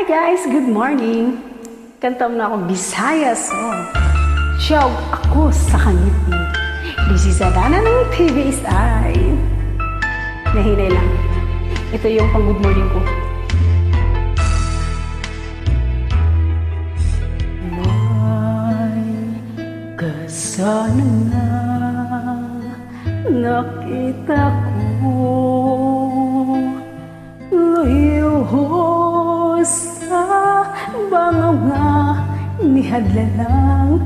guys, good morning. Kantam na ako Bisaya song. Siyog ako sa kangiti. This is Adana ng TVSI. Nahinay lang. Ito yung pang good morning ko. May kasalanan na nakita ko. Sa bangaw nga nihadlalang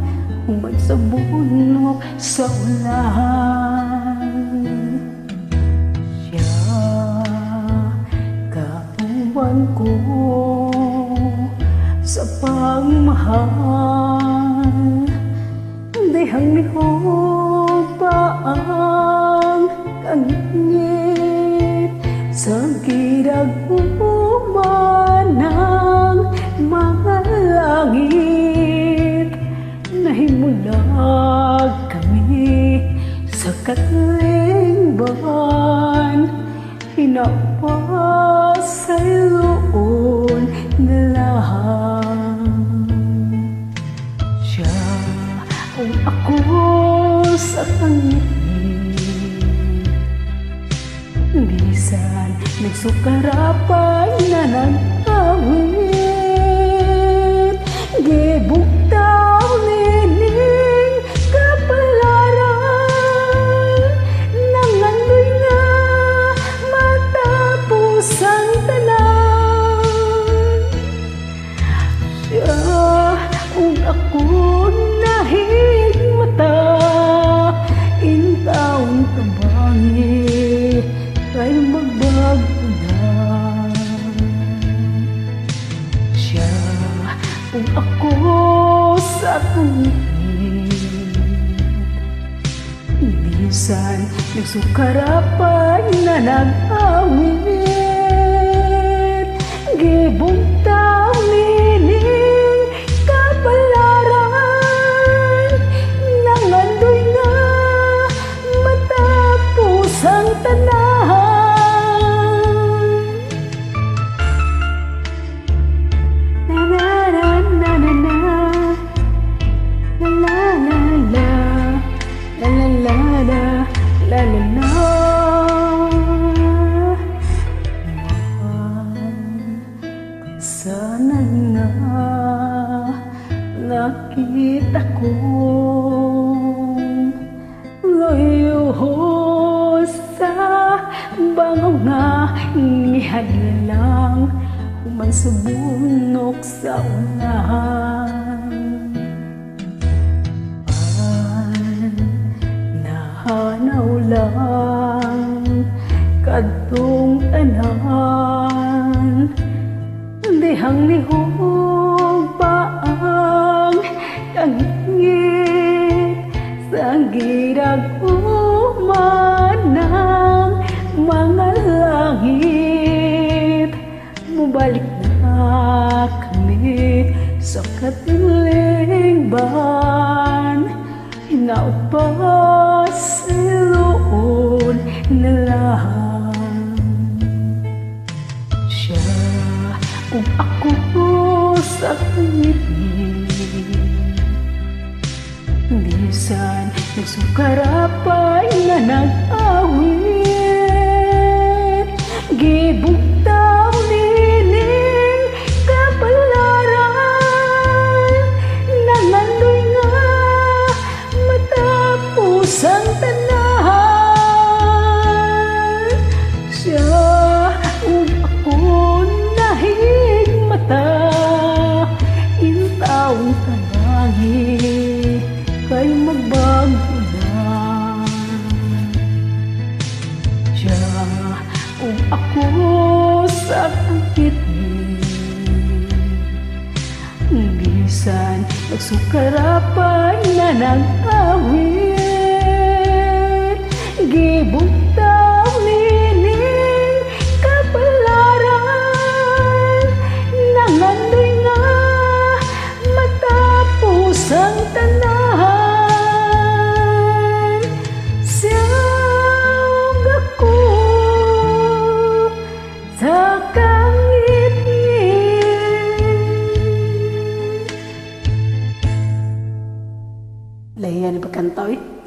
humay sa bunok sa ulan. Siya kauban ko sa pagmahal, dihang nihog pa ang kangit sa girag ng mga langit. Nahimulag kami sa katlingban, hinapas sa iloon na lang. Siya ang ako sa kangit, bisan nagsukarapan na nag-awit. Gibuktaw nining kapalaran, nangandoy nga matapos ang tanan. Siya ang ako nahigmata, intawang tabangi kay magbago na. Siya kung ako sa tungit, bisan nagsukarapan na nag-awit. Gibugtaw nining kapalaran, nangandoy nga matapos ang tanan. La la la, sana nga nakita ko layo sa bangaw nga nihadlalang human sa bunok sa unahan. Hanaw lang kadtong tanan, dihang nihog pa ang kangit sa girag umanang mga langit. Mubalik na kami sa katilingban, hinaupas sa iloon na lang. Siya kung ako sa ngiti, bisan nagsukarapan na nag-awit. Gibugtaw nining kapalaran, nangandoy nga matapos ang tanan. Siya ang ako nahigmata, intawang tabangi kay magbago na. Siya ang ako sa kangiti, bisan nagsukarapan na nag-awit. Gibugtaw nining kapalaran, nangandoy nga matapos ang tanan. Siyang ako sa kangit Lahiya ni pagkanta, eh.